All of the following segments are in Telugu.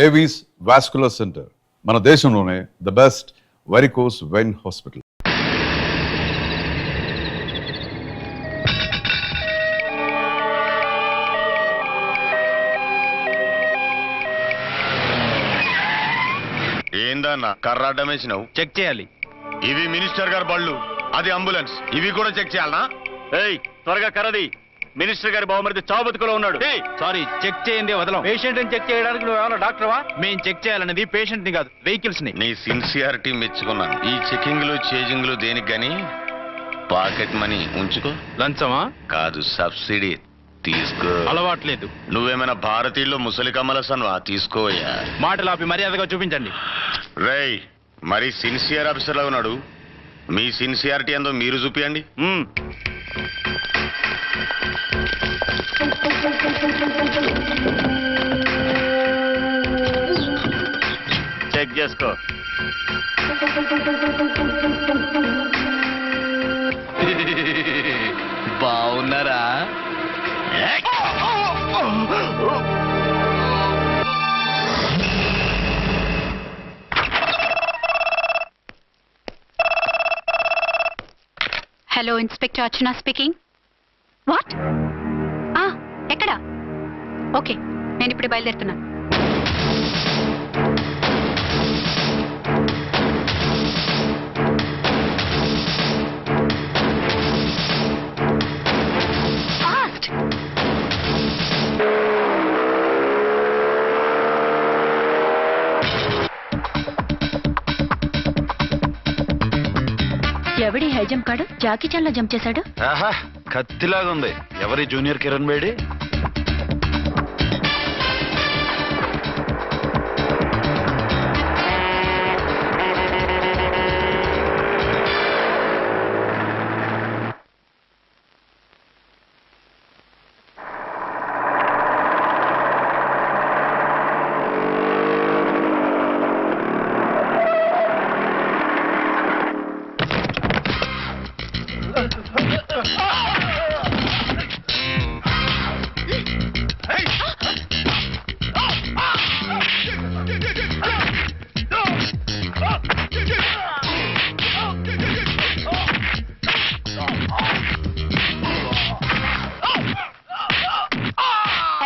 ఏవీస్ వాస్కులర్ సెంటర్ మన దేశంలోనే the best varicose vein hospital. ఏందన్నా కర్రాడ్డం వేసినావు? చెక్ చేయాలి. ఇవి మినిస్టర్ గారి బళ్ళు, అది అంబులెన్స్, ఇవి కూడా చెక్ చేయాలనా? ఏయ్ త్వరగా కర్రది, మినిస్టర్ గారి బావమరిది చావు బతుకులో ఉన్నాడు. సారీ, చెక్ చేయండి వదలం. పేషెంట్ ని చెక్ చేయడానికి నువ్వు ఏమైనా డాక్టర్వా? మేము చెక్ చేయాలనేది పేషెంట్ ని కాదు, వెహికల్స్ ని. నీ సిన్సియారిటీ మెచ్చుకున్నాను. ఈ చెకింగ్లు చేజింగ్లు దేనికి గాని పాకెట్ మనీ ఉంచుకో. లంచమా? కాదు, సబ్సిడీ తీసుకో. అలవాట్లేదు. నువ్వేమైనా భారతీయుల్లో ముసలి కమలసన్వా? తీసుకోయా. మాటలు ఆపి మర్యాదగా చూపించండి. రేయ్, మరి సిన్సియర్ ఆఫీసర్లా ఉన్నాడు. మీ సిన్సియారిటీ ఏందో మీరు చూపియండి. చెక్ చేసుకో. బాగున్నారా? Hello, inspector Archana speaking. What? ఎక్కడ? ఓకే, నేను ఇప్పుడు బయలుదేరుతున్నాను. ఫాస్ట్! ఎవడి హై జంప్ కాడు జాకీ చాన్ లా జంప్ చేశాడు. ఆహా, కత్తిలాగా ఉంది. ఎవరి జూనియర్ కిరణ్ బేడి?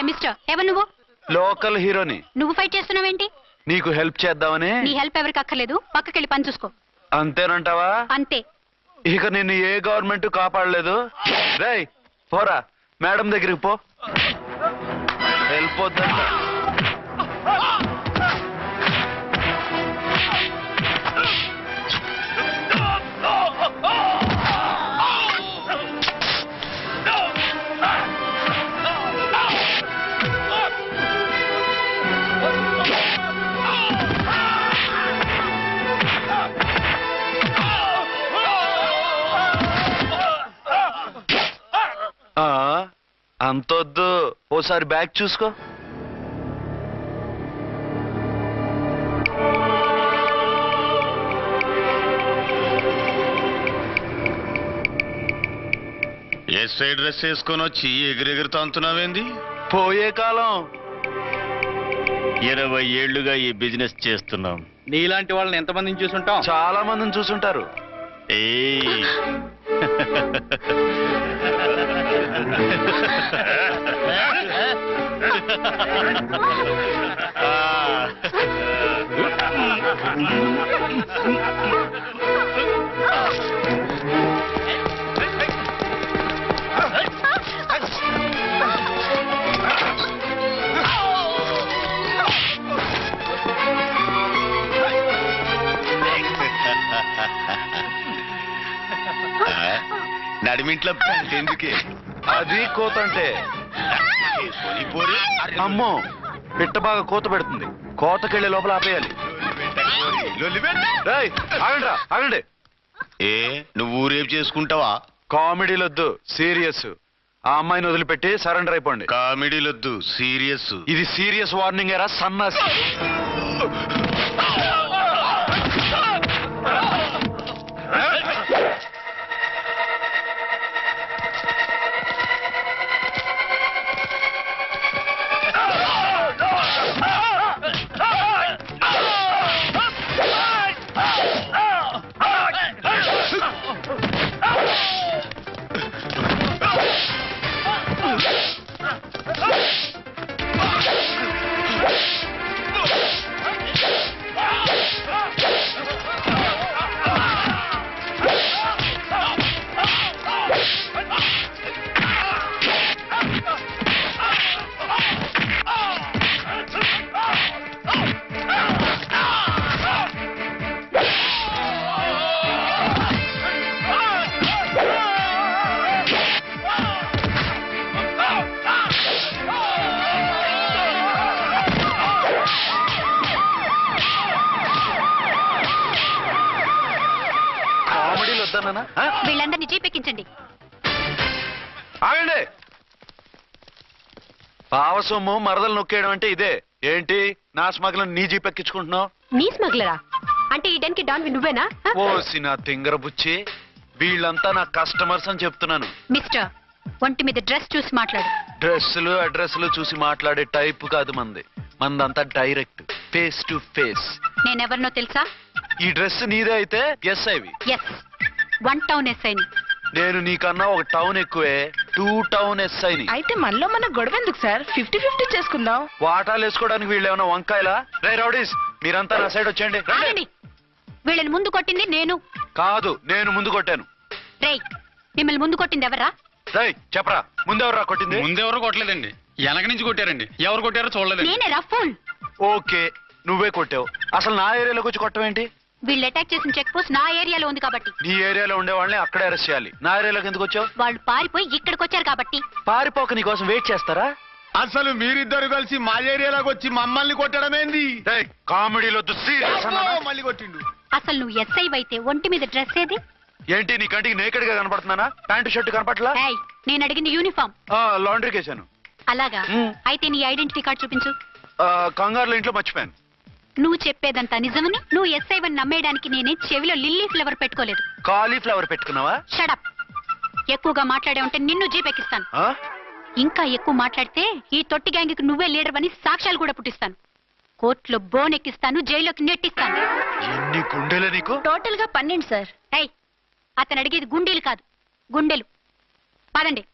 మిస్టర్, ఎవరు నువ్వు? లోకల్ హీరోని. నువ్వు ఫైట్ చేస్తున్నావేంటి? నీకు హెల్ప్ చేద్దామని. నీ హెల్ప్ ఎవరికి అక్కర్లేదు, పక్కకెళ్ళి పని చూసుకో. అంతేనంటావా? అంతే. ఇక నిన్ను ఏ గవర్నమెంట్ కాపాడలేదు. రేయ్ పోరా, మేడం దగ్గరికి పో. హెల్ప్ వద్దంట. అంతొద్దు, ఓసారి బ్యాగ్ చూసుకో. ఎస్ఐ డ్రెస్ వేసుకొని వచ్చి ఎగిరెగురుతా అంటున్నావేంది? పోయే కాలం. 20 ఏళ్లుగా ఈ బిజినెస్ చేస్తున్నాం. నీలాంటి వాళ్ళని ఎంతమందిని చూసుంటాం? చాలా మందిని చూసుంటారు. ఏయ్ నడిమింట్లో ఎందుకే? అది కోత అంటే. అమ్మో, పిట్ట బాగా కోత పెడుతుంది. కోతకెళ్ళే లోపల ఆపేయాలి. ఆగండి, ఆగండి. ఏ, నువ్వు రేపు చేసుకుంటావా? కామెడీలొద్దు, సీరియస్. ఆ అమ్మాయిని వదిలిపెట్టి సరెండర్ అయిపోండి. కామెడీలొద్దు, సీరియస్. ఇది సీరియస్ వార్నింగ్ ఎరా సన్నాసి. అనుకున్నానా ఆ? వీళ్ళందరినీ జీపెక్కించండి. ఆగండి. పావసొమ్ము మరదలు నొక్కేయడం అంటే ఇదే. ఏంటి నా స్మగ్లం నీ జీపెక్కించుకుంటున్నావు? నీ స్మగ్లరా అంటే ఈ డెన్కి డాన్ నువ్వేనా? ఓసి నా తింగర బుచ్చి, వీళ్ళంతా నా కస్టమర్స్ అని చెప్తున్నాను. మిస్టర్, ఒంటి మీద డ్రెస్ చూసి మాట్లాడు. డ్రెస్సులు అడ్రస్లు చూసి మాట్లాడే టైప్ కాదు మంది. మందంతా డైరెక్ట్, ఫేస్ టు ఫేస్. నేనెవరినో తెలుసా? ఈ డ్రెస్ నీదే అయితే ఎస్ ఐవి. ఎస్, 1 టౌన్ ఎస్ఐని. నేను నీకన్నా ఒక టౌన్ ఎక్కువే, 2 టౌన్ ఎస్ఐని. అయితే మనలో మన గొడవ ఎందుకు సార్? 50-50 చేసుకుందాం. వాటాలు వేసుకోవడానికి వీళ్ళు ఏమైనా వంకాయలా? రే రౌడీస్, మీరంతా నా సైడ్ వచ్చేయండి. రండి. ఆగండి. వీళ్ళని ముందు కొట్టింది నేను. కాదు, నేను ముందు కొట్టాను. రేయ్, మిమ్మల్ని ముందు కొట్టింది ఎవరా? రేయ్ చెప్పరా, ముందెవరా కొట్టింది? ముందెవరు కొట్టలేదండి, వెనక నుంచి కొట్టారండి. ఎవరు కొట్టారో చూడలేదు. నేనే రఫూల్. ఓకే, నువ్వే కొట్టావు. అసలు నా ఏరియాలోకి వచ్చి కొట్టవేంటి? వీళ్ళు అటాక్ చేసిన చెక్ పోస్ట్ నా ఏరియాలో ఉంది కాబట్టి. నీ ఏరియాలో ఉండే వాళ్ళని అక్కడే అరెస్ట్ చేయాలి. నా ఏరియాలోకి ఎందుకు వచ్చావు? వాళ్ళు పారిపోయి ఇక్కడికి వచ్చారు కాబట్టి. పారిపోక నీ కోసం వెయిట్ చేస్తారా? అసలు మీరిద్దరు కలిసి మా ఏరియాలోకి వచ్చి మమ్మల్ని కొట్టడమేంది? కామెడీలో సీరియస్ మళ్ళీ కొట్టిండు. అసలు నువ్వు ఎస్ఐ అయితే ఒంటి మీద డ్రెస్ ఏది? ఏంటి నీ కంటికి నేకెడ్ గా కనపడుతున్నానా? Pant shirt కనపట్లా? ఏయ్, నేను అడిగింది యూనిఫామ్. లాండ్రీకి వేసాను. అలాగా? అయితే నీ ఐడెంటిటీ కార్డ్ చూపించు. కంగారులో ఇంట్లో మర్చిపోయాను. నువ్వు చెప్పేదంతా నిజమని నువ్వు ఎస్ఐ వని నమ్మేయడానికి నేనే చెవిలో లిల్లీ ఫ్లవర్ పెట్టుకోలేదు. కాలీఫ్లవర్ పెట్టుకున్నావా? షడప్. ఎక్కువగా మాట్లాడే ఉంటే నిన్ను జీపెక్కిస్తాను. ఆ? ఇంకా ఎక్కువ మాట్లాడితే ఈ తొట్టి గ్యాంగ్కి నువ్వే లీడర్ అని సాక్ష్యాలు కూడా పుట్టిస్తాను. కోర్టులో బోన్ ఎక్కిస్తాను, జైల్లోకి నెట్టిస్తాను. ఎన్ని గుండెలు నీకు? టోటల్ గా 12 సార్. ఏయ్, అతను అడిగేది గుండెలు కాదు, గుండెలు. పదండి.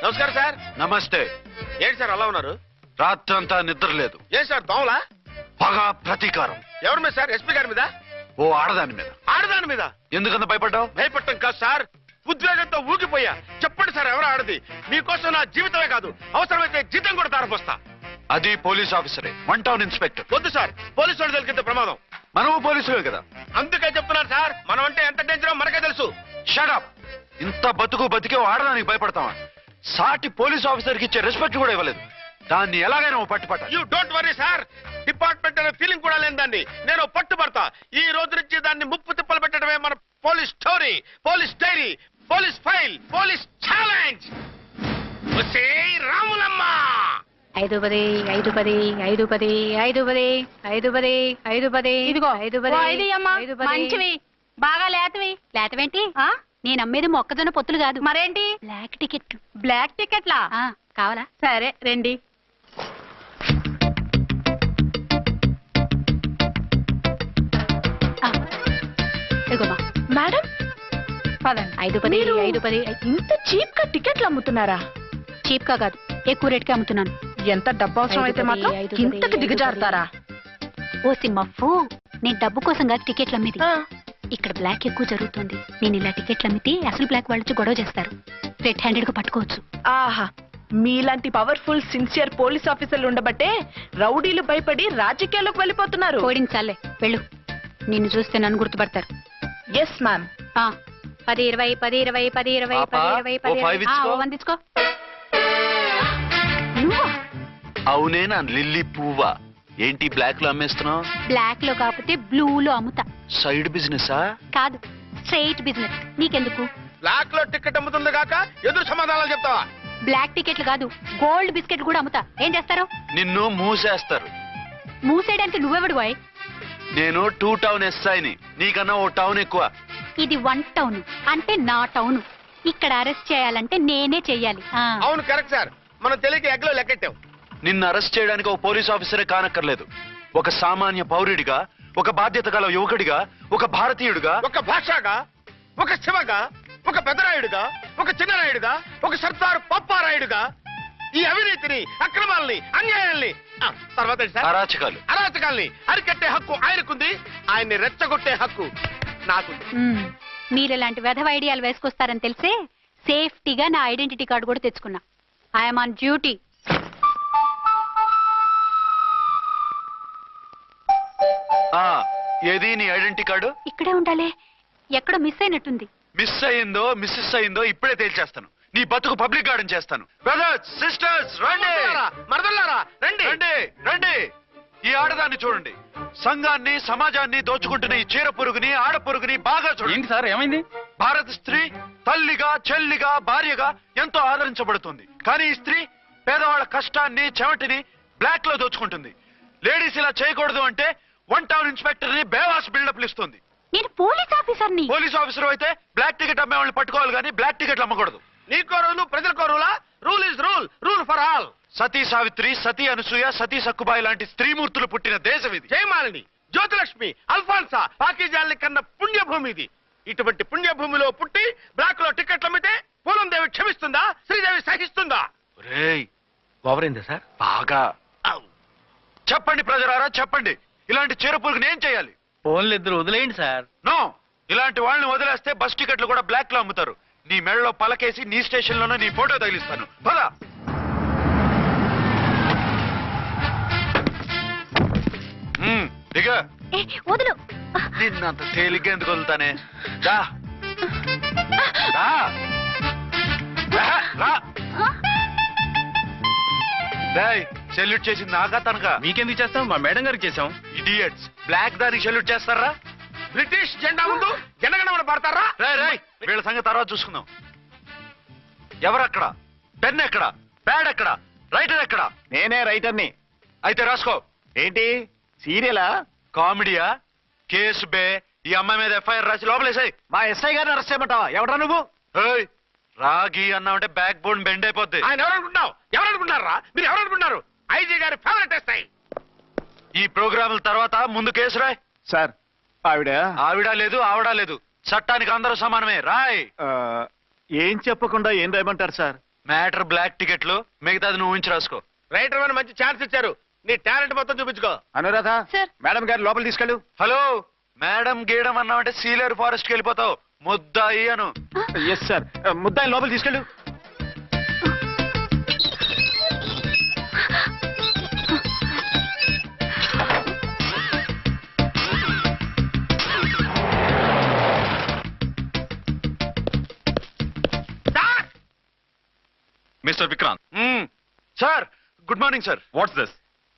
నమస్కారం సార్. నమస్తే. ఏంటి సార్ అలా ఉన్నారు? రాత్రంతా నిద్ర లేదు. ఏం సార్ దోమలా? పగ ప్రతీకారం. ఎవరి మీద సార్? ఎస్పీ గారి మీద? ఓ ఆడదాని మీద. ఆడదాని మీద? ఎందుకంత భయపడ్డావు? భయపడటం కాదు సార్, ఉద్వేగంతో ఊగిపోయా. చెప్పండి సార్, ఎవరు ఆడది? మీకోసం నా జీవితమే కాదు, అవసరమైతే జీతం కూడా తారపోస్తా. అది పోలీస్ ఆఫీసరే, 1 టౌన్ ఇన్స్పెక్టర్. వద్దు సార్, పోలీసు వాడు దొరికితే ప్రమాదం. మనము పోలీసులే కదా. అందుకే చెప్తున్నారు సార్, మనం అంటే ఎంత డేంజరో మనకే తెలుసు. షడప్. ఇంత బతికే ఆడదానికి భయపడతావా? సాటి పోలీస్ ఆఫీసర్కి ఇచ్చే రెస్పెక్ట్ కూడా ఇవ్వలేదు. దాన్ని ఎలాగైనా పట్టుపట్ట. You don't worry sir, department అనే ఫీలింగ్ కూడా లేని దాన్ని నేను పట్టుబడతా. ఈ రోజు నుంచి దాన్ని ముప్పు తిప్పలు పెట్టడమే మన police story, police diary, police file, police challenge. Ramulamma 5 10 5 10 5 10 5 10 5 10 5 10. ఇదిగో 5 10 మంచివి, బాగా లేతవి. లేతవేంటి? నేను అమ్మేది మొక్కజొన్న పొత్తులు కాదు. మరేంటి? బ్లాక్ టికెట్లు. బ్లాక్ టికెట్లా? కావాలా? సరే రండి. ఇదిగోమా మేడం పదండి. 5 10 5 10. ఇంత చీప్ గా టికెట్లు అమ్ముతున్నారా? చీప్ గా కాదు, ఎక్కువ రేట్కి అమ్ముతున్నాను. ఎంత డబ్బు అవసరం అయితే మాత్రం ఇంతకు దిగజారుతారా? ఓ సిమ్మఫు, నేను డబ్బు కోసం కాదు టికెట్లు అమ్మేది. ఇక్కడ బ్లాక్ ఎక్కువ జరుగుతుంది. నేను ఇలా టికెట్లు అమ్మితే అసలు బ్లాక్ వాళ్ళు వచ్చి గొడవ చేస్తారు. రెడ్ హ్యాండెడ్ గా పట్టుకోవచ్చు. ఆహా, మీలాంటి పవర్ఫుల్ సిన్సియర్ పోలీస్ ఆఫీసర్లు ఉండబట్టే రౌడీలు భయపడి రాజకీయాల్లోకి వెళ్ళిపోతున్నారు. ఓడించాలే, వెళ్ళు. నిన్ను చూస్తే నన్ను గుర్తుపడతారు. Yes ma'am. 10 20 10 20 10 20 10 20 ఓ 5 ఇచ్చుకో. 10 వందించుకో. నువ్వా? అవునే నా లిల్లీ పువ్వా. ఏంటి బ్లాక్ లో అమ్మేస్తున్నావు? బ్లాక్ లో కాకపోతే బ్లూ లో అమ్ముతా. సైడ్ బిజినెసా? కాదు, స్ట్రైట్ బిజినెస్. నీకెందుకు? బ్లాక్ లో టికెట్ అమ్ముతుంది కాక ఎదురు సమాధానాలు చెప్తావా? బ్లాక్ టికెట్లు కాదు, గోల్డ్ బిస్కెట్ కూడా అమ్ముతా. ఏం చేస్తారు? నిన్ను మూసేస్తారు. మూసేయడానికి నువ్వెవడు బాయ్? నేను 2 టౌన్ ఎస్ఐని, నీకన్నా ఓ టౌన్ ఎక్కువ. ఇది 1 టౌన్ అంటే నా టౌన్. ఇక్కడ అరెస్ట్ చేయాలంటే నేనే చెయ్యాలి. అవును కరెక్ట్ సార్, మనం తెలియక ఎగ్లో లెక్కెట్టాం. నిన్ను అరెస్ట్ చేయడానికి ఒక పోలీస్ ఆఫీసరే కానక్కర్లేదు. ఒక సామాన్య పౌరుడిగా, ఒక బాధ్యత గల యువకుడిగా, ఒక భారతీయుడిగా, ఒక భాషగా, ఒక శివగా, ఒక పెద్దరాయుడుగా, ఒక చిన్నరాయుడుగా, ఒక సర్దార్ పప్పారాయుడుగా ఈ అవినీతిని, అక్రమాలని, అన్యాయాల్ని, తర్వాత ఏంటి సార్? అరాచకాల్ని అరికట్టే హక్కు ఆయనకుంది. ఆయన్ని రెచ్చగొట్టే హక్కు నాకుంది. మీరు ఇలాంటి వెధవ ఐడియాలు వేసుకొస్తారని తెలిసే సేఫ్టీగా నా ఐడెంటిటీ కార్డు కూడా తెచ్చుకున్నా. I'm on duty. ఏది నీ ఐడెంటిటీ కార్డు? ఇక్కడే ఉండాలి, ఎక్కడో మిస్ అయినట్టుంది. మిస్ అయిందో మిస్సెస్ అయిందో ఇప్పుడే తేల్చేస్తాను. నీ బతుకు పబ్లిక్ గార్డెన్ చేస్తాను. బ్రదర్స్ సిస్టర్స్ రండి, మరదల్లారా రండి. రండి రండి. ఈ ఆడదాన్ని చూడండి. సంఘాన్ని సమాజాన్ని దోచుకుంటున్న ఈ చీర పురుగుని ఆడ పురుగుని బాగా చూడండి. ఏంటి సార్ ఏమైంది? భారత స్త్రీ తల్లిగా చెల్లిగా భార్యగా ఎంతో ఆదరించబడుతుంది. కానీ ఈ స్త్రీ పేదవాళ్ళ కష్టాన్ని చెమటిని బ్లాక్ లో దోచుకుంటుంది. లేడీస్ ఇలా చేయకూడదు అంటే 1 టౌన్ ఇన్స్పెక్టర్ ని బేవాస్ బిల్డప్లు ఇస్తుంది. నేను పోలీస్ ఆఫీసర్ని. పోలీస్ ఆఫీసర్ అయితే బ్లాక్ టికెట్ అమ్మే వాళ్ళని పట్టుకోవాలి కానీ బ్లాక్ టికెట్లు అమ్మకూడదు. నీకో రూలు ప్రజలకో రూలా? Rule is rule, rule for all. సతీ సావిత్రి, సతీ అనసూయ, సతీ సక్కుబాయి లాంటి స్త్రీమూర్తులు పుట్టిన దేశం ఇది. జయమాలిని, జ్యోతిలక్ష్మి, అల్ఫాన్సా, పాకిజాల్ని కన్న పుణ్యభూమి ఇది. ఇటువంటి పుణ్యభూమిలో పుట్టి బ్లాక్ లో టికెట్లు అమ్మితే పూలం దేవి క్షమిస్తుందా? శ్రీదేవి సహిస్తుందా? ఓవరైందా సార్? బాగా చెప్పండి ప్రజలారా, చెప్పండి. ఇలాంటి చీర పురుగుని ఏం చేయాలి? ఫోన్లు ఇద్దరు వదిలేయండి సార్. నో, ఇలాంటి వాళ్ళని వదిలేస్తే బస్ టికెట్లు కూడా బ్లాక్ లో అమ్ముతారు. నీ మెడలో పలకేసి నీ స్టేషన్ లోనే నీ ఫోటో తగిలిస్తాను. పద. దిగ. వదులు. నిన్నంత తేలిగ్గా ఎందుకు వదులుతానే? దా. దా. రా. సెల్యూట్ చేసింది నాకా తనకా? మీకెందుకు చేస్తాం? మా మేడం గారికి చేసాం. ఇడియట్స్, బ్లాక్ దానికి సెల్యూట్ చేస్తారా? బ్రిటిష్ జెండా ముందు జనగణమన పడతారా? రాయ్ వీళ్ళ సంగతి తర్వాత చూసుకుందాం. ఎవరక్కడ? పెన్ ఎక్కడ? ప్యాడ్ ఎక్కడ? రైటర్ ఎక్కడ? నేనే రైటర్ని. అయితే రాసుకో. ఏంటి సీరియలా? కామెడీయా? కేసు బే. ఈ అమ్మాయి మీద ఎఫ్ఐఆర్ రాసి లోపలేసాయి. మా ఎస్ఐ గారిని అరెస్ట్ చేయమంటావా? ఎవడా నువ్వు? రాగి అన్నామంటే బ్యాక్ బోన్ బెండ్ అయిపోద్ది. ఆయన ఎవరనుకుంటున్నావు? ఎవరనుకుంటారా మీరు? ఎవరనుకుంటున్నారు? ఐజీ గారి ఫేవరెట్ ఎస్ఐ. ఈ ప్రోగ్రాముల తర్వాత ముందు కేసు రాయ్. సార్ ఆవిడ లేదు ఆవిడ లేదు, చట్టానికి అందరూ సమానమే. రాయ్. ఏం చెప్పకుండా ఏం రాయమంటారు సార్? మ్యాటర్ బ్లాక్ టికెట్లు, మిగతాది నువ్వు ఉంచి రాసుకో. రైటర్ అని మంచి ఛాన్స్ ఇచ్చారు. నీ టాలెంట్ మొత్తం చూపించుకో. అనురాధ సార్. మేడం గారి లోపల తీసుకెళ్ళు. హలో, మేడం గీయడం అన్నామంటే సీలేరు ఫారెస్ట్ కి వెళ్ళిపోతావు. ముద్దాయి అను. Yes sir. ముద్దాయి లోపల తీసుకెళ్ళు. Mister Vikrant. Sir good morning sir. What's this?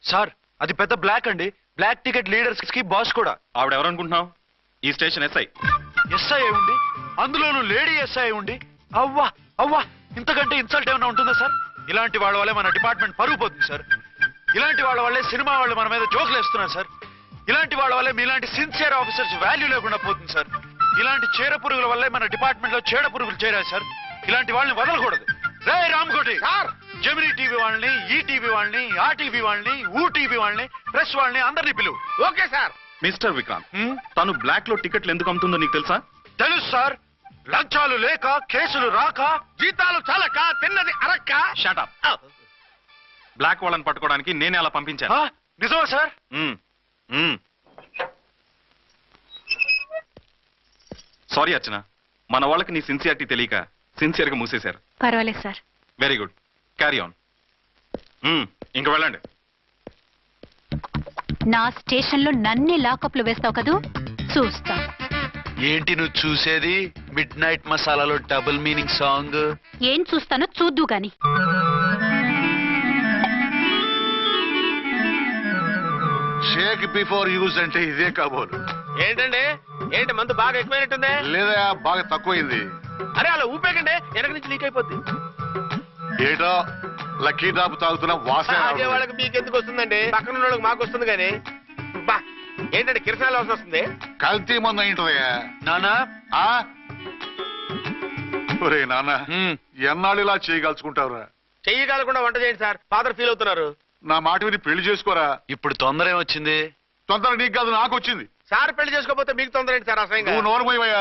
Sir అది పెద్ద బ్లాక్ అండి. బ్లాక్ టికెట్ లీడర్స్ కి బాస్ కూడా. ఆవిడ ఎవరనుకుంటున్నావు? ఈ స్టేషన్ ఎస్ఐ. ఎస్ఐ ఉండి, అందులోనూ లేడీ ఎస్ఐ ఉండి, అవ్వా అవ్వా, ఇంతకంటే ఇన్సల్ట్ ఏమైనా ఉంటుందా సార్? ఇలాంటి వాళ్ళ వల్లే మన డిపార్ట్మెంట్ పరుగు పోతుంది సార్. ఇలాంటి వాళ్ళ వల్లే సినిమా వాళ్ళు మన మీద జోకులు వేస్తున్నారు సార్. ఇలాంటి వాళ్ళ వల్లే మీలాంటి సిన్సియర్ ఆఫీసర్స్ వాల్యూ లేకుండా పోతుంది సార్. ఇలాంటి చీడ పురుగుల వల్లే మన డిపార్ట్మెంట్ లో చీడ పురుగులు చేరారు సార్. ఇలాంటి వాళ్ళని వదలకూడదు. రే రామకోటి సార్, జమినీ టీవీ వాళ్ళని, ఈ టీవీ వాళ్ళని, ఆ టీవీ వాళ్ళని, ఊ టీవీ వాళ్ళని, ప్రెస్ వాళ్ళని అందరినీ పిలువు. Okay sir. మిస్టర్ విక్రాంత్, తను బ్లాక్ లో టికెట్లు ఎందుకు అమ్ముతుందో నీకు తెలుసా? తెలుసు సార్. లంచాలు లేక, కేసులు రాక, జీతాలు చాలక, తిన్నది అరక్క. Shut up. బ్లాక్ వాళ్ళని పట్టుకోవడానికి నేనే అలా పంపించాను. నిజమా సార్? సారీ అర్చన, మన వాళ్ళకి నీ సిన్సియారిటీ తెలియక సిన్సియర్ గా మూసేశారు. పర్వాలేదు sir. Very good, carry on. ఇంక వెళ్ళండి. నా స్టేషన్ లో నన్నే లాకప్లు వేస్తావు కదూ, చూస్తా. ఏంటి నువ్వు చూసేది? మిడ్ నైట్ మసాలాలో డబుల్ మీనింగ్ సాంగ్. ఏం చూస్తానో చూద్దు గాని. షేక్ బిఫోర్ యూజ్ అంటే ఇదే కాబోలు. ఏంటండి, ఏంటి మందు బాగా ఎక్కువైనట్టుంది? లేదా బాగా తక్కువైంది. అరే అలా ఊపేకండి, వెనక నుంచి లీక్ అయిపోద్ది. ఏటో లక్కీ డ్రాప్ తాగుతున్న వాసన తాగే వాళ్ళకి మీకు ఎందుకు వస్తుందండి? పక్కన ఉన్న వాళ్ళకి మాకు వస్తుంది కానీ. బా, ఏంటంటే కిరసనాల వాసన వస్తుంది. కల్తీ మందు అయింటదయ్యా. నానా ఒరే నాన్న, ఎన్నాళ్ళు ఇలా చేయగలుచుకుంటావురా? చెయ్యి కాలకుండా వంట చేయండి సార్, ఫాదర్ ఫీల్ అవుతున్నారు. నా మాట విని పెళ్లి చేసుకోరా. ఇప్పుడు తొందర ఏమొచ్చింది? తొందర నీకు కాదు, నాకు వచ్చింది. సార్ పెళ్లి చేసుకోకపోతే మీకు తొందర ఏంటి సార్? అసలు నువ్వు నోరుమోయవయ్యా.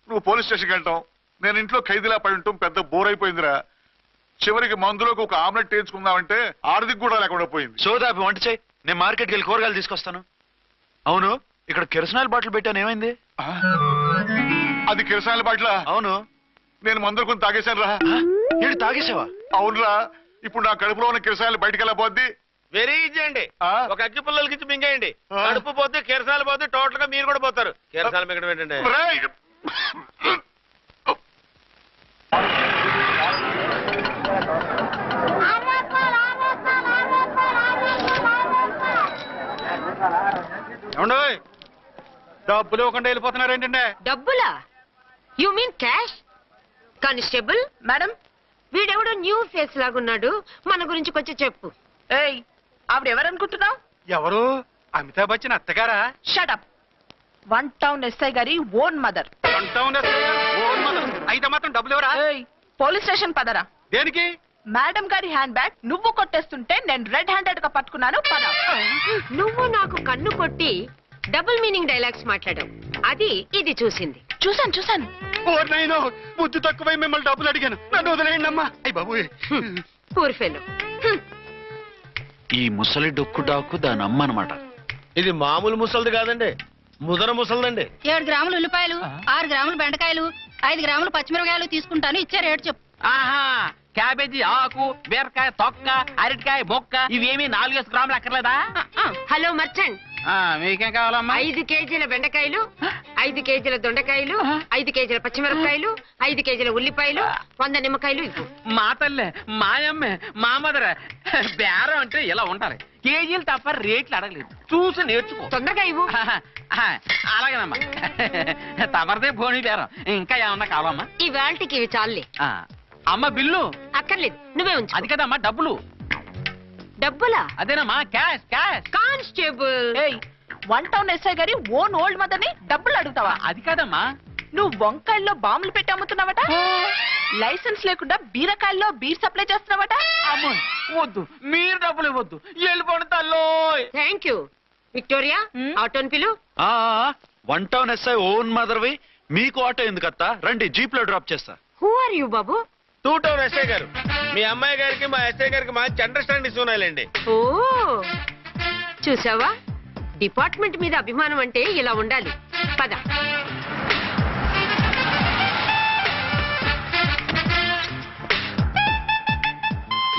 నువ్వు పోలీస్ స్టేషన్కి వెళ్తాం, నేను ఇంట్లో ఖైదీలా పడి ఉంటాం. పెద్ద బోర్ అయిపోయిందిరా. చివరికి మందులోకి ఒక ఆమ్లెట్ వేయించుకుందామంటే ఆర్థిక కూడా లేకుండా పోయింది. సోదాపి వంట చేయి, నేను మార్కెట్కి వెళ్ళి కూరగాయలు తీసుకొస్తాను. అవును, ఇక్కడ కిరసనాయిల్ బాటిల్ పెట్టాను, ఏమైంది? అది కిరసనాయిల బాటిల్? అవును. నేను మందులు కొని తాగేశాను రా. ఏంటి తాగేసావా? అవునురా. ఇప్పుడు నా కడుపులో ఉన్న కిరసనాయిలు బయటికి వెళ్ళబోద్ది. వెరీ ఈజీ అండి. ఆ? ఒక అగ్గి పుల్లలకి మింగేయండి, ఆ? కడుపు పోతే కిరసాలు పోతే టోటల్ గా మీరు కూడా పోతారు. కిరసాలు మింగడం ఏంటంటే రేయ్! ఏమండోయ్ డబ్బులు ఇవ్వకుండా వెళ్ళిపోతున్నారు ఏంటంటే? డబ్బులా? You mean cash? Constable madam వీడెవడో న్యూ ఫేస్ లాగున్నాడు, మన గురించి కొంచెం చెప్పు. ఏయ్ ఆవిడెవరనుకుంటున్నావు? ఎవరు? అమితాబ్ బచ్చన్ అత్తగారా? షటప్. 1 టౌన్ ఎస్ఐ గారి ఓన్ మదర్. అయితే మాత్రం డబ్బులు ఎవరా? ఏయ్ పోలీస్ స్టేషన్ పదరా. దేనికి? మేడం గారి హ్యాండ్ బ్యాగ్ నువ్వు కొట్టేస్తుంటే నేను రెడ్ హ్యాండెడ్ గా పట్టుకున్నాను. పద. నువ్వు నాకు కన్ను కొట్టి డబుల్ మీనింగ్ డైలాగ్స్ మాట్లాడావు, అది ఇది చూసింది. చూసాను. ఓర్నైనా బుద్ధి తక్కువై మిమ్మల్ని డబ్బులు అడిగాను, నన్ను వదిలేయండి అమ్మా. అయ్యి బాబు, పూర్ ఫెలో. ఈ ముసలి డొక్కు డాకు దాని అమ్మ అనమాట. ఇది మామూలు ముసలిది కాదండి, ముదర ముసలిదండి. 7 గ్రాములు ఉల్లిపాయలు, 6 గ్రాములు బెండకాయలు, 5 గ్రాములు పచ్చిమిరపకాయలు తీసుకుంటాను. ఇచ్చే రేటు చెప్పు. ఆహా, క్యాబేజీ ఆకు, బీరకాయ తొక్క, అరటికాయ బొక్క, ఇవేమి 4 గ్రాములు అక్కర్లేదా? హలో మర్చెంట్, మీకేం కావాలమ్మా? 5 కేజీల బెండకాయలు, 5 కేజీల దొండకాయలు, 5 కేజీల పచ్చిమిరపకాయలు, 5 కేజీల ఉల్లిపాయలు, 100 నిమ్మకాయలు ఇవ్వు. మా తల్లే, మాయమ్మే, మా మదర బేరం అంటే ఇలా ఉంటారు. కేజీలు తప్ప రేట్లు అడగలేదు, చూసి నేర్చుకో. తొందరగా ఇవ్వు. అలాగేనమ్మా, తమరిదే భోని బేరం. ఇంకా ఏమన్నా కావాలమ్మా? ఈ వేల్టికి ఇవి చాలే. అమ్మ బిల్లు అక్కర్లేదు, నువ్వే ఉంచు. అది కదమ్మా డబ్బులు. డబ్బులా? అదేనమ్మా క్యాష్. కానిస్టేబుల్, ఏయ్ 1 టౌన్ ఎస్ఐ గారి ఓన్ ఓల్డ్ మదర్ ని డబ్బులు అడుగుతావా? అది కదమ్మా. నువ్వు వంకాయల్లో బాంబులు పెట్టి అమ్ముతున్నావట, లైసెన్స్ లేకుండా బీరకాయల్లో బీర్ సప్లై చేస్తున్నావట. అమ్మో వద్దు, మీరు డబ్బులు ఇవ్వద్దు, వెళ్ళిపోండి తల్లో. Thank you. విక్టోరియా, ఆటోన్ పిలు. 1 టౌన్ ఎస్ఐ ఓన్ మదర్వి, మీకు ఆటో ఎందుకత్తా? రండి, జీప్ లో డ్రాప్ చేస్తా. హూ ఆర్ యూ బాబు? 2 టౌన్ ఎస్ఐ గారు, మీ అమ్మాయి గారికి మా ఎస్ఐ గారికి మంచి అండర్స్టాండింగ్స్ ఉన్నాయండి. ఓ చూసావా, డిపార్ట్మెంట్ మీద అభిమానం అంటే ఇలా ఉండాలి. పద.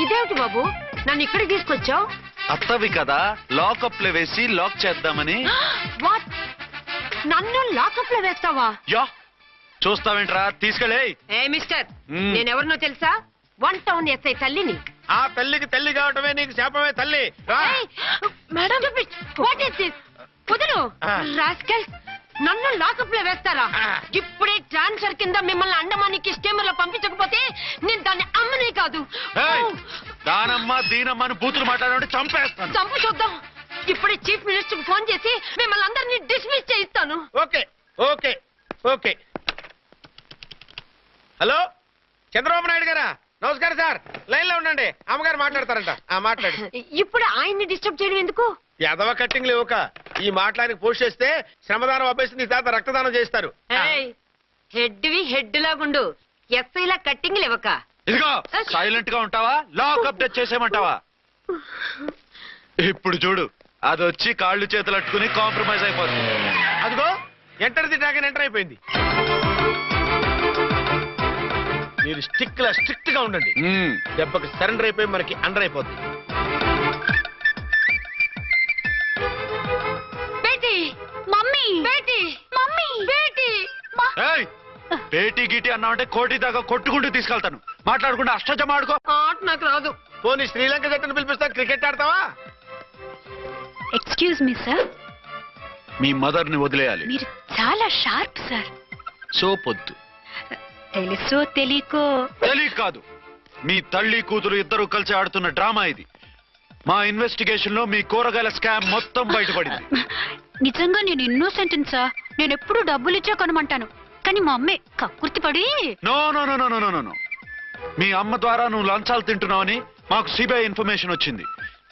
ఇదేమిటి బాబు, నన్ను ఇక్కడికి తీసుకొచ్చావు? అత్తవి కదా, లాకప్ లో వేసి లాక్ చేద్దామని. వాట్? నన్ను లాకప్ లో వేస్తావా? యా, చూస్తావేంట్రా, తీసుకెళ్ళే. ఏ మిస్టర్, నేనెవరినో తెలుసా? 1 టౌన్ ఎస్ఐ తల్లిని. ఆ తల్లికి తల్లి కావటమే నీకు శాపమే తల్లి. రా. Madam, what is this? వదులు రాస్కల్స్, నన్ను లాకప్ లో వేస్తారా? ఇప్పుడే ట్రాన్స్ఫర్ కింద మిమ్మల్ని అండమానికి స్టీమర్ లో పంపించకపోతే నేను దాన్ని అమ్మనే కాదు. దానమ్మ దీనమ్మ అని బూతులు మాట్లాడే చంపేస్తాను. చంపు చూద్దాం. ఇప్పుడే చీఫ్ మినిస్టర్ కు ఫోన్ చేసి మిమ్మల్ని అందరినీ డిస్మిస్ చేయిస్తాను. Okay okay okay. Hello, Chandrababu Naidu గారా? నమస్కారం సార్, లైన్ లో ఉండండి, అమ్మగారు మాట్లాడతారంట. మాట్లాడు. ఇప్పుడు ఆయన్ని డిస్టర్బ్ చేయడం ఎందుకు? ఎదవ కట్టింగ్ లేవుక ఈ మాట్లాడికి పోస్ట్ చేస్తే శ్రమదానం అభ్యసి నీ తాత రక్తదానం చేస్తారు. హెడ్ లాగుండు, ఎస్ఐలా కట్టింగ్ లేవక. ఇదిగో సైలెంట్ గా ఉంటావా, లాక్ అప్డేట్ చేసేయమంటావా? ఇప్పుడు చూడు, అది వచ్చి కాళ్ళు చేతులు అట్టుకుని కాంప్రమైజ్ అయిపోతుంది. అదిగో ఎంటర్ ది డ్రాగన్ ఎంటర్ అయిపోయింది. మీరు స్ట్రిక్ట్ గా ఉండండి, దెబ్బకి సరెండర్ అయిపోయి మనకి అండర్ అయిపోద్ది. పేటీ గిటి అన్నావంటే కోటి దాకా కొట్టుకుంటూ తీసుకెళ్తాను. మాట్లాడకుండా అష్టజమ ఆడుకో. ఆట నాకు రాదు. పోనీ శ్రీలంక జట్టును పిలిపిస్తా, క్రికెట్ ఆడతావా? ఎక్స్క్యూజ్ మీ సార్, మీ మదర్ ని వదిలేయాలి. మీరు చాలా షార్ప్ సార్. సోపొద్దు. తెలుసో తెలియకో. తెలియ కాదు, మీ తల్లి కూతురు ఇద్దరు కలిసి ఆడుతున్న డ్రామా ఇది. మా ఇన్వెస్టిగేషన్ లో మీ కూరగాయల స్కామ్ మొత్తం బయటపడింది. నిజంగా నేను ఇన్నోసెంట్ సార్. నేను ఎప్పుడు డబ్బులు ఇచ్చా కొనమంటాను, కానీ మా అమ్మే కక్కుర్తి పడి. No no no no no no, మీ అమ్మ ద్వారా నువ్వు లంచాలు తింటున్నావని మాకు సిబిఐ ఇన్ఫర్మేషన్ వచ్చింది.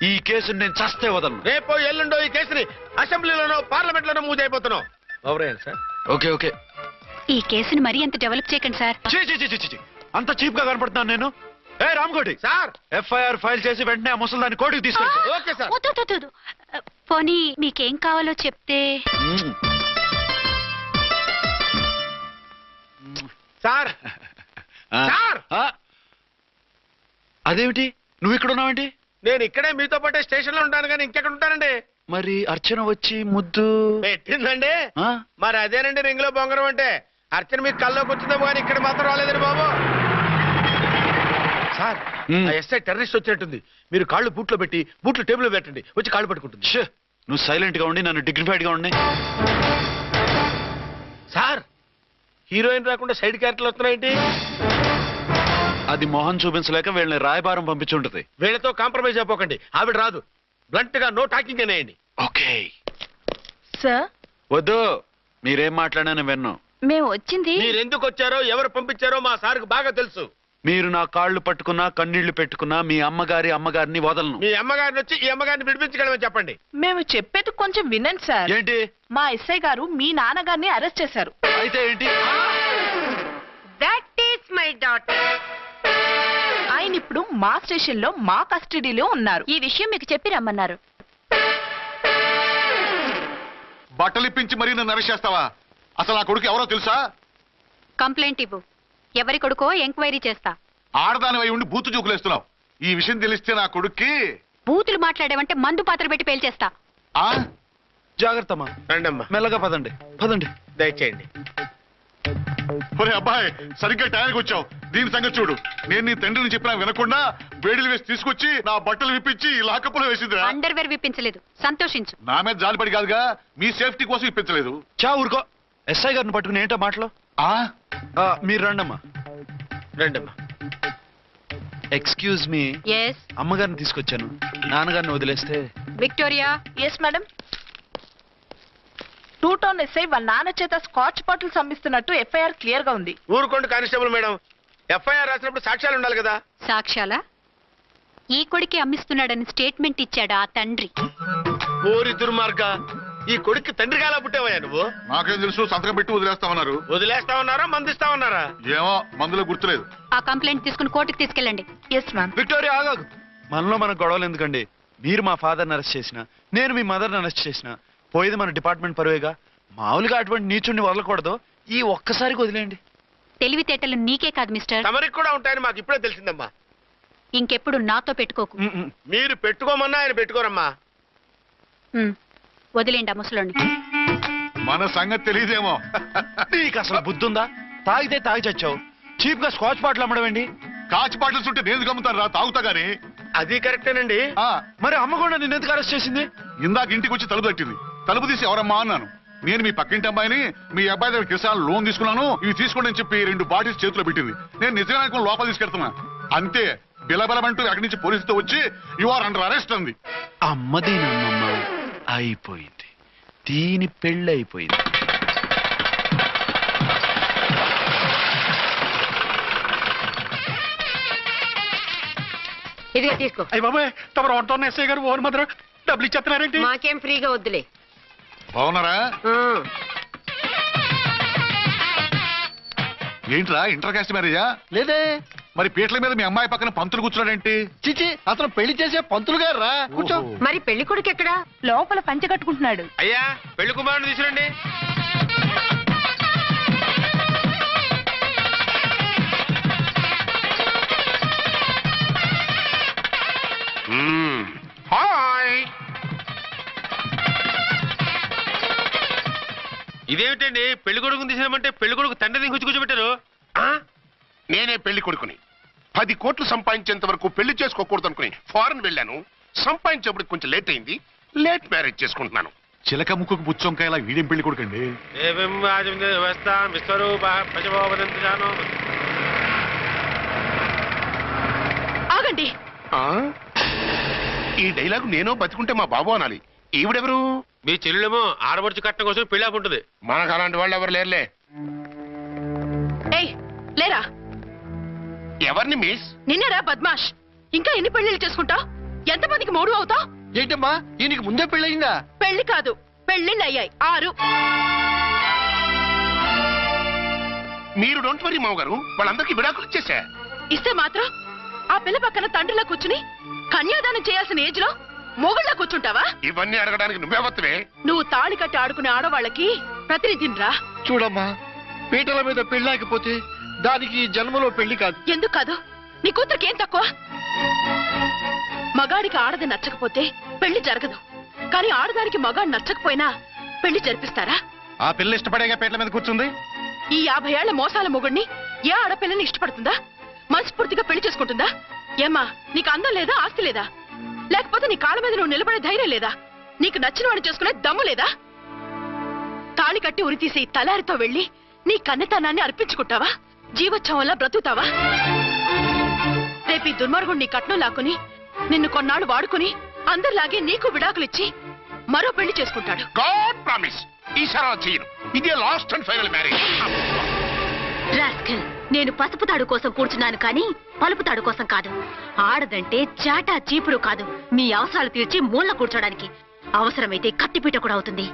ఈ కేసుని నేను చస్తే వదలను. రేపో ఎల్లుండో ఈ కేసుని అసెంబ్లీలోనో పార్లమెంట్ లోనో మూవ్ అయిపోతున్నావు. సార్ ఓకే ఓకే, ఈ కేసుని మరీ అంత డెవలప్ చేయకండి సార్. అంత చీప్ గా కనపడుతున్నాను నేను? ఏ రామ్కోటి సార్, ఎఫ్ఐఆర్ ఫైల్ చేసి వెంటనే ఆ ముసలిదాన్ని కోర్టుకు తీసుకెళ్తా. Okay sir. వద్దు. పోనీ మీకేం కావాలో చెప్తే. సార్ సార్, అదేమిటి నువ్వు ఇక్కడ ఉన్నావేంటి? నేను ఇక్కడే మీతో పాటే స్టేషన్ లో ఉంటాను, కానీ ఇంకెక్కడ ఉంటానండి? మరి అర్చన వచ్చి ముద్దు పెట్టిందండి. మరి అదేనండి రింగ్ లో బొంగరం అంటే. అర్చన మీకు కల్లోకి వచ్చిందేమో కానీ ఇక్కడ మాత్రం రాలేదండి బాబు. సార్, ఆ ఎస్ఐ టెర్రరిస్ట్ వచ్చినట్టుంది. మీరు కాళ్ళు బూట్లో పెట్టి బూట్లు టేబుల్ పెట్టండి, వచ్చి కాళ్ళు పట్టుకుంటుంది. నువ్వు సైలెంట్ గా ఉండి నన్ను డిగ్నిఫైడ్ గా ఉండి. సార్ హీరోయిన్ రాకుండా సైడ్ క్యారెక్టర్లు వస్తున్నాయేంటి? అది మొహం చూపించలేక వీళ్ళని రాయబారం పంపించుంటది. వీళ్ళతో కాంప్రమైజ్ అయిపోకండి. ఆవిడ రాదు. బ్లంట్ గా నో టాకింగ్ అనేయండి. ఓకే సార్ వద్దు, మీరేం మాట్లాడానని విన్ను. మేము వచ్చింది మీరు ఎందుకు వచ్చారో ఎవరు పంపించారో మా సార్కు బాగా తెలుసు. మీరు నా కాళ్ళు పట్టుకున్నా కన్నీళ్లు పెట్టుకున్నా మీ అమ్మగారిని వదలను. మీ అమ్మగారిని వచ్చి ఈ అమ్మగారిని విడిపించగలమని చెప్పండి. మేము చెప్పేది కొంచెం వినండి సార్. ఏంటి? మా ఎస్ఐ గారు మీ నాన్నగారిని అరెస్ట్ చేశారు. అయితే ఏంటి? That is my daughter. ఆయన ఇప్పుడు మా స్టేషన్ లో మా కస్టడీలో ఉన్నారు. ఈ విషయం మీకు చెప్పి రమ్మన్నారు. బట్టలు ఇప్పించి మరీ నన్ను అరెస్ట్ చేస్తావా? అసలు నా కొడుకు ఎవరో తెలుసా? కంప్లైంట్ ఇవ్వు. ఎవరి కొడుకో ఎంక్వైరీ చేస్తా. ఆడదానివై ఉండి బూతు చూకులేస్తున్నావు. ఈ విషయం తెలిస్తే నా కొడుక్కి బూతులు మాట్లాడేవంటే మందు పాత్ర పెట్టి పేల్చేస్తా. ఆ జాగ్రత్తమ్మా, రండమ్మా, మెల్లగా పదండి పదండి. దయచేయండి. ఒరే అబ్బాయి, సరిగ్గా టైంకి వచ్చావు. దీని సంగతి చూడు. నేను నీ తండ్రిని చెప్పినా వినకుండా వేడిలు వేసి తీసుకొచ్చి నా బట్టలు విప్పించి లాకప్పులో వేసిందిరా. అండర్వేర్ విప్పించలేదు. సంతోషించు. నా మీద జాలిపడి కాదుగా, మీ సేఫ్టీ కోసం ఇప్పించలేదు. చా ఊరుకో. ఎస్ఐ గారిని పట్టుకుని ఏంటో మాటలు. మీరు రండమ్మా. రండమ్మా. Excuse me. ఎస్ అమ్మగారిని తీసుకొచ్చాను. నాన్నగారిని వదిలేస్తే. Victoria. Yes madam. 2 town SI వాళ్ళ నాన్న చేత స్కాచ్ బాటిల్స్ అమ్మిస్తున్నట్టు ఎఫ్ఐఆర్ క్లియర్ గా ఉంది. ఊరుకోండి కానిస్టేబుల్ మేడం. ఎఫ్ఐఆర్ రాసినప్పుడు సాక్ష్యాలు ఉండాలి కదా. సాక్ష్యాలా? ఈ కొడుకే అమ్మిస్తున్నాడని స్టేట్మెంట్ ఇచ్చాడు ఆ తండ్రి. ఓరి దుర్మార్గ, ఈ కొడుక్కి తండ్రి కాలా పుట్టావయ్యా నువ్వు? నాకేం తెలుసు, సంతకం పెట్టి వదిలేస్తామన్నారు. వదిలేస్తామన్నారా మందిస్తామన్నారా? ఏమో, మందులో గుర్తులేదు. ఆ కంప్లైంట్ తీసుకుని కోర్టుకు తీసుకెళ్ళండి. Yes ma'am. విక్టోరియా ఆగాగు. మనలో మన గొడవలు ఎందుకండి? మీరు మా ఫాదర్ని అరెస్ట్ చేసిన, నేను మీ మదర్ని అరెస్ట్ చేసిన, పోయేది మన డిపార్ట్మెంట్ పరువేగా. మామూలుగా అటువంటి నీచుడిని వదలకూడదు. ఈ ఒక్కసారికి వదిలేయండి. తెలివితేటలు నీకే కాదు మిస్టర్, తమరికి కూడా ఉంటాయని మాకు ఇప్పుడే తెలిసిందమ్మా. ఇంకెప్పుడు నాతో పెట్టుకోకు. మీరు పెట్టుకోమన్నా ఆయన పెట్టుకోరమ్మా. వదిలేండి ఆ ముసలోని. మన సంగతి తెలియదేమో. నీకు అసలు బుద్ధి ఉందా? తాగితే తాగి చచ్చావు. చీప్ గా స్కాచ్ బాటిల్ అమ్మడమేంటి? కాచి బాటిల్స్ ఉంటే నేను గమ్ముతాను రా, తాగుతా గానీ. అది కరెక్టేనండి. మరి అమ్మ కూడా నిన్ను ఎందుకు అరెస్ట్ చేసింది? ఇందాక ఇంటికి వచ్చి తలుపు తట్టింది. తలుపు తీసి ఎవరమ్మా అన్నాను. నేను మీ పక్కింటి అమ్మాయిని, మీ అబ్బాయి దగ్గర కిసాన్ లోన్ తీసుకున్నాను, ఇవి తీసుకోండి అని చెప్పి 2 బాటిల్స్ చేతిలో పెట్టింది. నేను నిజంగా లోపల తీసుకెళ్తున్నా. అంతే, బిలబలమంటూ అక్కడి నుంచి పోలీసుతో వచ్చి యు ఆర్ అండర్ అరెస్ట్ అంది. అమ్మదీనమ్మమ్మ అయిపోయింది. దీని పెళ్ళి అయిపోయింది. ఇదిగా తీసుకో. అయ్యి బాబాయ్, తమరు 1 టౌన్ ఎస్ఐ గారు ఓన్ మాత్రం డబ్బులు ఇచ్చేస్తున్నారేంటి? మాకేం ఫ్రీగా వద్దులే. బాగున్నారా? ఆ. ఏంట్రా, ఇంటర్ కాస్ట్ మ్యారేజా? లేదే. మరి పీటల మీద మీ అమ్మాయి పక్కన పంతులు కూర్చున్నాడేంటి? చిచి, అతను పెళ్లి చేసే పంతులు గారు రా. కూర్చో. మరి పెళ్లి కొడుకు ఎక్కడా? లోపల పంచె కట్టుకుంటున్నాడు. అయ్యా, పెళ్లి కుమారుని తీసుకురండి. హాయ్. ఇదేమిటండి, పెళ్లి కొడుకుని తీసినామంటే పెళ్లి కొడుకు తండ్రిని కూర్చోబెట్టారు. నేనే పెళ్లి కొడుకుని. 10 కోట్లు సంపాదించేంత వరకు పెళ్లి చేసుకోకూడదు అనుకుని ఫారెన్ వెళ్ళాను. సంపాదించేప్పుడు కొంచెం లేట్ అయింది. లేట్ మ్యారేజ్ చేసుకుంటున్నాను. చిలక ముక్కుకు బుచ్చొంకాయలా వీడేం పెళ్లి కొడుకండి? ఆగండి. ఈ డైలాగ్ నేనో బతికుంటే మా బాబు అనాలి. ఈవిడెవరు? మీ చెల్లెమో ఆడబడుచు కట్టడం కోసం పెళ్లి ఆపుంటుంది. మనకు అలాంటి వాళ్ళు ఎవరు లేరులే. ఏయ్ లేరా. ఎవరిని మిస్? నిన్నేరా బద్మాష్. ఇంకా ఎన్ని పెళ్లిళ్ళు చేసుకుంటా? ఎంతమందికి మూడు అవుతా? ఏంటమ్మా, ఈయనకి ముందే పెళ్ళయిందా? పెళ్లి కాదు, పెళ్లిళ్ళు అయ్యాయి 6. మీరు డోంట్ వరీ మామగారు, వాళ్ళందరికీ విడాకులు ఇచ్చేసా. ఇస్తే మాత్రం ఆ పిల్ల పక్కన తండ్రిలా కూర్చుని కన్యాదానం చేయాల్సిన ఏజ్ లో మొగుళ్ళ కూర్చుంటావా? ఇవన్నీ అడగడానికి నువ్వెవత్తవే? నువ్వు తాళి కట్టి ఆడుకునే ఆడవాళ్ళకి ప్రతినిధినిరా. చూడమ్మా, పీటల మీద పెళ్ళాకపోతే దానికి జన్మలో పెళ్లి కాదు. ఎందుకు కాదు? నీ కూతురికేం తక్కువ? మగాడికి ఆడది నచ్చకపోతే పెళ్లి జరగదు. కానీ ఆడదానికి మగాడు నచ్చకపోయినా పెళ్లి జరిపిస్తారా? ఆ పిల్ల ఇష్టపడేగా పీటల మీద కూర్చుంది. ఈ 50 ఏళ్ల మోసాల మొగుడిని ఏ ఆడపిల్లని ఇష్టపడుతుందా? మనస్ఫూర్తిగా పెళ్లి చేసుకుంటుందా? ఏమ్మా, నీకు అందం లేదా, ఆస్తి లేదా? లేకపోతే నీ కాళ్ళ మీద నువ్వు నిలబడే ధైర్యం లేదా? నీకు నచ్చిన వాడు చేసుకునే దమ్ము లేదా? తాళి కట్టి ఉరితీసే ఈ తలారితో వెళ్ళి నీ కన్నెతనాన్ని అర్పించుకుంటావా? జీవోత్సవంలా బ్రతుకుతావా? రేపు ఈ దుర్మార్గుడు నీ కట్నం లాక్కుని నిన్ను కొన్నాళ్ళు వాడుకుని అందరిలాగే నీకు విడాకులిచ్చి మరో పెళ్లి చేసుకుంటాడు. గాడ్ ప్రామిస్ ఈసారి అలా చేయను. ఇదే last and final marriage. Rascal, నేను పసుపు తాడు కోసం కూర్చున్నాను కానీ పలుపు తాడు కోసం కాదు. ఆడదంటే చాటా చీపురు కాదు, మీ అవసరాలు తీర్చి మూల కూర్చోడానికి. అవసరమైతే కత్తిపీట కూడా అవుతుంది.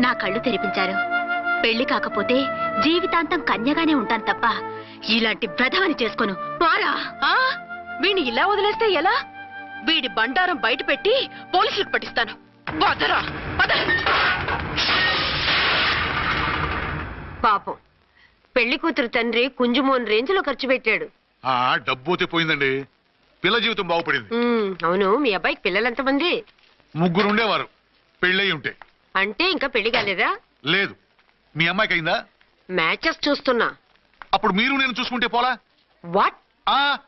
నా కళ్ళు తెరిపించారు. పెళ్లి కాకపోతే జీవితాంతం కన్యగానే ఉంటాను తప్ప ఇలాంటి బ్రధవని చేసుకోను. పారా వీణ్ణి ఇలా వదిలేస్తే ఎలా? వీడి బండారం బయట పెట్టి పోలీసులకు పట్టిస్తాను. పదరా, పద. పాపం పెళ్లి కూతురు తండ్రి కుంజుమోన్ రేంజ్ లో ఖర్చు పెట్టాడు. ఆ డబ్బు పోయిందండి. పిల్ల జీవితం బాగుపడింది. అవును, మీ అబ్బాయికి పిల్లలెంతమంది? 3 ఉండేవారు. పెళ్ళయి ఉంటే. అంటే ఇంకా పెళ్లి కాలేదా? లేదు. మీ అమ్మాయికి అయిందా? మ్యాచెస్ చూస్తున్నా. అప్పుడు మీరు నేను చూసుకుంటే పోలా? వాట్?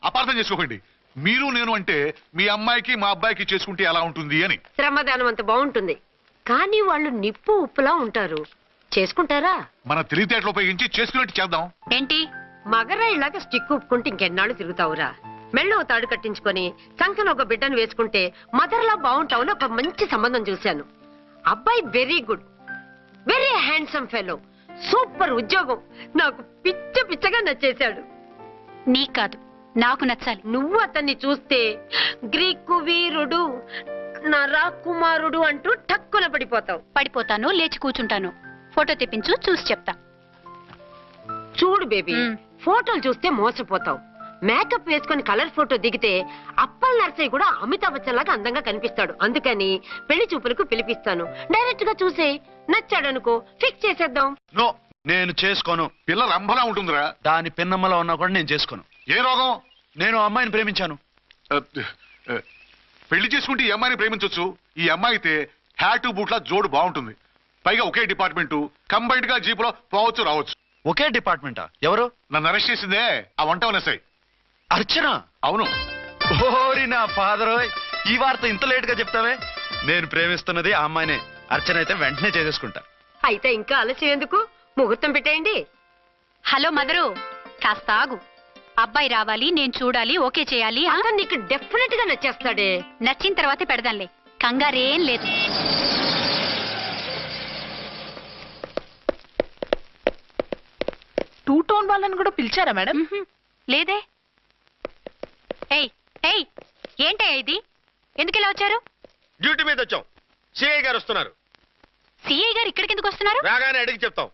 అపార్థం చేసుకోకండి. మీరు నేను అంటే మీ అమ్మాయికి మా అబ్బాయికి చేసుకుంటే ఎలా ఉంటుంది అని. శ్రమదానం అంత బాగుంటుంది, కానీ వాళ్ళు నిప్పు ఉప్పులా ఉంటారు. చేసుకుంటారా? మన తెలివితేటలు ఉపయోగించి చేసుకున్నట్టు చేద్దాం. ఏంటి మగరా ఇలాగ స్టిక్ ఉప్పుకుంటే ఇంకెన్నాళ్ళు తిరుగుతావురా? మెళ్ళో తాడు కట్టించుకొని సంకన ఒక బిడ్డను వేసుకుంటే మదర్లా బాగుంటావుని ఒక మంచి సంబంధం చూశాను. అబ్బాయి very good, very handsome fellow, super ఉద్యోగం. నాకు పిచ్చ పిచ్చగా నచ్చేశాడు. నీకు కాదు, నాకు నచ్చాలి. నువ్వు అతన్ని చూస్తే గ్రీకు వీరుడు, నా రాకుమారుడు అంటూ టక్కున పడిపోతావు. పడిపోతాను, లేచి కూర్చుంటాను. ఫోటో తెప్పించు, చూసి చెప్తా. చూడు బేబీ, ఫోటోలు చూస్తే మోసపోతావు. మేకప్ వేసుకొని కలర్ ఫోటో దిగితే అప్పల్ నర్సయ్య కూడా అమితాబ్ బచ్చన్ లాగా అందంగా కనిపిస్తాడు. అందుకని పెళ్లి చూపులకు పిలిపిస్తాను. డైరెక్ట్ గా చూసే నచ్చాడనుకో, ఫిక్స్ చేసేద్దాం. నో, నేను చేసుకోను. పిల్ల రంభలా ఉంటుందిరా. దాని పిన్నమ్మలో ఉన్నా కూడా నేను చేసుకోను. ఏ రోగం? నేను అమ్మాయిని ప్రేమించాను. పెళ్లి చేసుకుంటే ఈ అమ్మాయిని ప్రేమించవచ్చు. ఈ అమ్మాయి అయితే హ్యాటు బూట్ల జోడు బాగుంటుంది. పైగా ఒకే డిపార్ట్మెంట్, కంబైన్డ్ గా జీపులో పోవచ్చు రావచ్చు. ఒకే డిపార్ట్మెంటా? ఎవరు? నన్ను అరెస్ట్ చేసిందే ఆ వంటవనసాయి. అర్చన? అవును. ఓరి నా ఫాదర్, ఈ వార్త ఇంత లేట్ గా చెప్తావే. నేను ప్రేమిస్తున్నది ఆ అమ్మాయినే. అర్చన అయితే వెంటనే చేసేసుకుంటా. అయితే ఇంకా ఆలస్యం ఎందుకు? ముహూర్తం పెట్టేయండి. హలో మదరు, కాస్త ఆగు. అబ్బాయి రావాలి, నేను చూడాలి, ఓకే చేయాలి. అతను నీకు డెఫినెట్ గా నచ్చేస్తాడే. నచ్చిన తర్వాతే పెడదాంలే, కంగారేం లేదు. టూ టోన్ వాళ్ళని కూడా పిలిచారా మేడం? లేదే. ఏయ్ ఏయ్, ఏంటయ్యా ఇది? ఎందుకు ఇలా వచ్చారు? డ్యూటీ మీద వచ్చాం. సిఐ గారు వస్తున్నారు. సిఐ గారు ఇక్కడికి ఎందుకు వస్తున్నారు? రాగానే అడిగి చెప్తాం.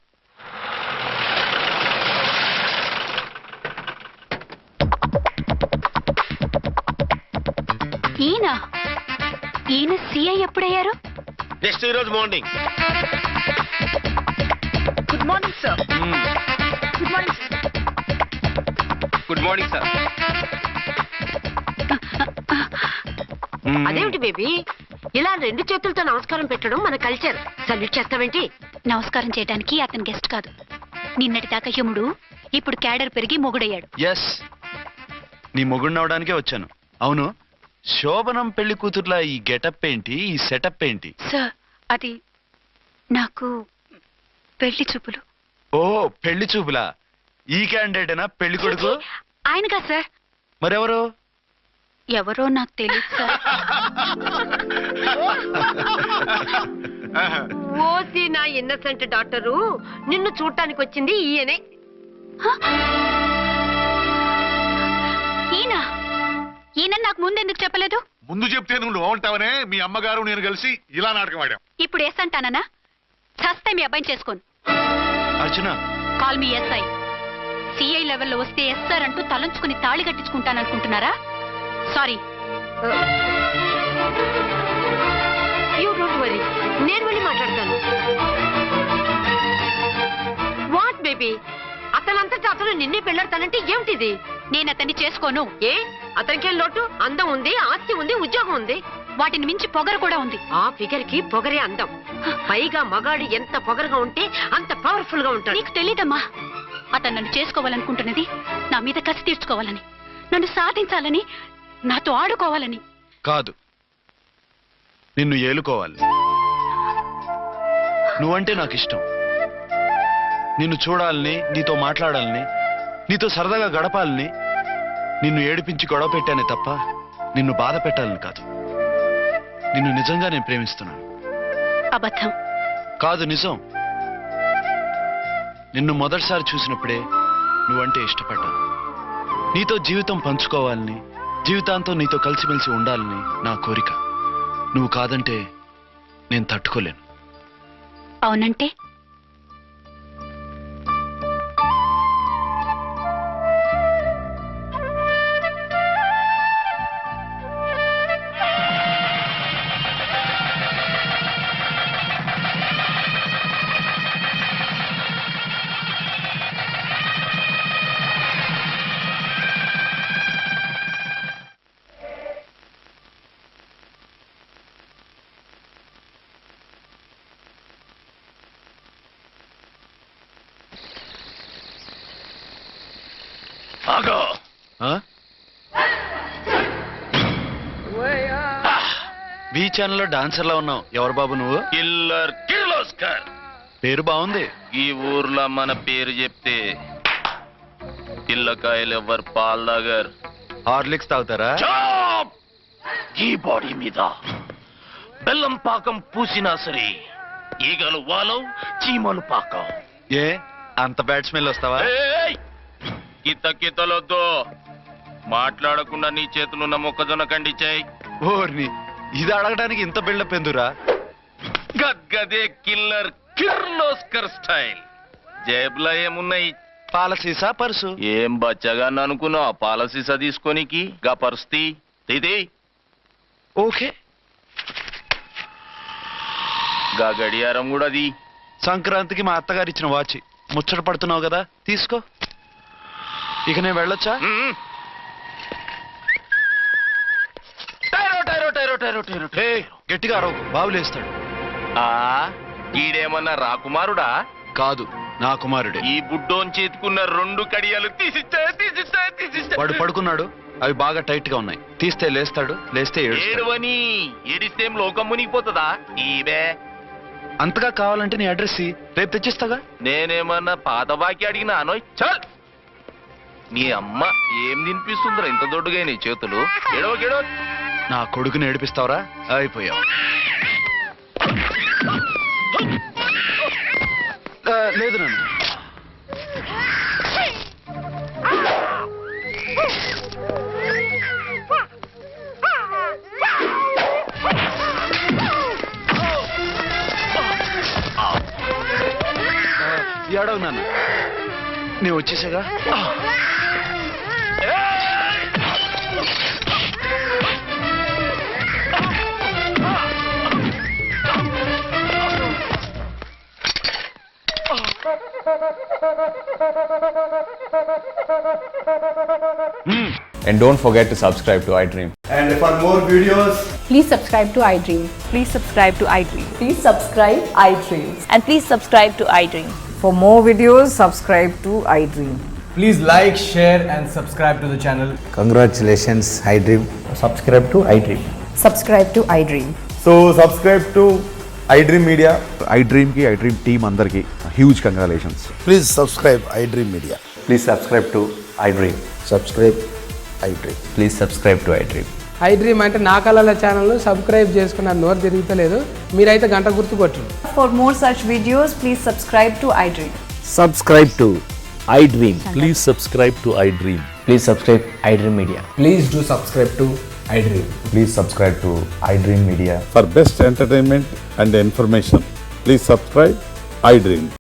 ఈయన సిఐ ఎప్పుడయ్యారు? నెక్స్ట్ ఈ రోజు morning. Good morning sir. Good morning sir. Good morning sir. అదేమిటి బేబీ, ఇలా 2 చేతులతో నమస్కారం పెట్టడం మన కల్చర్. సల్యూట్ చేస్తావేంటి? నమస్కారం చేయడానికి అతను గెస్ట్ కాదు. నిన్నటి దాకా యముడు, ఇప్పుడు క్యాడర్ పెరిగి మొగుడయ్యాడు. ఎస్, నీ మొగుడినవడానికే వచ్చాను. అవును, శోభనం పెళ్లి కూతుర్లా ఈ గెటప్ ఏంటి, ఈ సెటప్ ఏంటి? సార్, అది నాకు పెళ్లి చూపులు. ఓ, పెళ్లి చూపులా? ఈ క్యాండిడేటేనా పెళ్లి కొడుకు? ఆయనగా సార్. మరెవరు? ఎవరో నాకు తెలియదు సార్. ఓసి నా ఇన్నసెంట్ డాక్టరు, నిన్ను చూడటానికి వచ్చింది ఈయనే. ఈయన నాకు ముందు ఎందుకు చెప్పలేదు? ముందు చెప్తే నువ్వు బాగుంటావనే మీ అమ్మగారు నేను కలిసి ఇలా నాటకం ఆడాం. ఇప్పుడు ఎస్ అంటానా? చస్తే మీ అబ్బాయిని చేసుకోను. అర్చన, కాల్ మీ ఎస్ఐ. సిఐ లెవెల్లో వస్తే ఎస్ఆర్ అంటూ తలంచుకుని తాళి కట్టించుకుంటాననుకుంటున్నారా? సారీ. యూ డోంట్ వరీ, నేను వెళ్ళి మాట్లాడతాను. వాట్ బేబీ, అతనంతటా అతను నిన్నే పెళ్ళాడతానంటే ఏమిటిది? నేను అతన్ని చేసుకోను. ఏ, అతనికేం లోటు? అందం ఉంది, ఆస్తి ఉంది, ఉద్యోగం ఉంది. వాటిని మించి పొగరు కూడా ఉంది. ఆ ఫిగర్ కి పొగరే అందం. పైగా మగాడు ఎంత పొగరుగా ఉంటే అంత పవర్ఫుల్ గా ఉంటాడు. నీకు తెలీదమ్మా, అతను నన్ను చేసుకోవాలనుకుంటున్నది నా మీద కసి తీర్చుకోవాలని, నన్ను సాధించాలని, నాతో ఆడుకోవాలని. కాదు, నిన్ను ఏలుకోవాలి. నువ్వంటే నాకు ఇష్టం. నిన్ను చూడాలని, నీతో మాట్లాడాలని, నీతో సరదాగా గడపాలని, నిన్ను ఏడిపించి గొడవ పెట్టానే తప్ప నిన్ను బాధ పెట్టాలని కాదు. నిన్ను నిజంగా నేను ప్రేమిస్తున్నాను. అబద్ధం. కాదు, నిజం. నిన్ను మొదటిసారి చూసినప్పుడే నువ్వంటే ఇష్టపడ్డాను. నీతో జీవితం పంచుకోవాలని, జీవితాంతం నీతో కలిసిమెలిసి ఉండాలని నా కోరిక. నువ్వు కాదంటే నేను తట్టుకోలేను. అవునంటే? బీ ఛానల్లో డాన్సర్లా ఉన్నావు. ఎవరు బాబు నువ్వు? కిల్లర్ కిర్లోస్కర్. పేరు బాగుంది. ఈ ఊర్లో మన పేరు చెప్తే పిల్లకాయలు ఎవరు పాలు తాగరు. హార్లిక్స్ తాగుతారా? ఈ బాడీ మీద బెల్లం పాకం పూసినా సరే ఈగలు వాలవు, చీమలు పాకం. ఏ అంత బ్యాడ్ స్మెల్ వస్తావా? కితలొద్దు. మాట్లాడకుండా నీ చేతులున్న మొక్కజొన్న కండిచాయి. ఓర్ని, ఇది అడగడానికి ఇంత బిల్డప్ ఎందురా? గద్గదే కిల్లర్ కిర్లోస్కర్ స్టైల్. జేబులో ఏమున్నాయి? పాలసీసా పర్సు? ఏం బచ్చగా అనుకున్నావు పాలసీసా తీసుకోనికి? గా పరిస్థితి ఇది ఓకే. గా గడియారం కూడా అది. సంక్రాంతికి మా అత్తగారు ఇచ్చిన వాచ్. ముచ్చట పడుతున్నావు కదా, తీసుకో. ఇక నేను వెళ్ళొచ్చా? గట్టిగా అరవకు, బావులేస్తాడు. ఈడేమన్నా రాకుమారుడా? కాదు, నా కుమారుడే. ఈ బుడ్డోన్ చేతుకున్న 2 కడియాలు తీసిచ్చా. వాడు పడుకున్నాడు, అవి బాగా టైట్ గా ఉన్నాయి. తీస్తే లేస్తాడు, లేస్తే ఏడువని. ఏడిస్తే లోకం మునిగిపోతుందా? ఈబే అంతగా కావాలంటే నీ అడ్రస్ రేపు తెచ్చిస్తాగా. నేనేమన్నా పాత బాకి అడిగినా అనోయ్. చల్, నీ అమ్మ ఏం తినిపిస్తుందిరా ఇంత దొడ్డుగా నీ చేతులు? ఎడవ నా కొడుకుని ఏడిపిస్తావరా? అయిపోయావు. లేదు నన్ను. ఏడవు నాన్న, నేను వచ్చేసాగా. And don't forget to subscribe to iDream. And for more videos, please subscribe to iDream. Please subscribe to iDream. Please subscribe iDream. And please subscribe to iDream. For more videos, subscribe to iDream. please like, share and subscribe to the channel. Congratulations, iDream. Subscribe to iDream. Subscribe to iDream. So subscribe to iDream Media. iDream ki iDream team andarki huge congratulations. Please subscribe iDream Media. Please subscribe to iDream. Subscribe iDream. Please subscribe to iDream. iDream అంటే నా కళల ఛానల్ సబ్స్క్రైబ్ చేసుకున్న నోరు తిరుగుతలేదు. మీరైతే గంట గుర్తు కొట్టండి. For more such videos, please subscribe to iDream. Subscribe to iDream. Please subscribe to iDream. Please subscribe iDream Media. Please do subscribe to iDream. Please subscribe to iDream Media. For best entertainment and information, please subscribe iDream.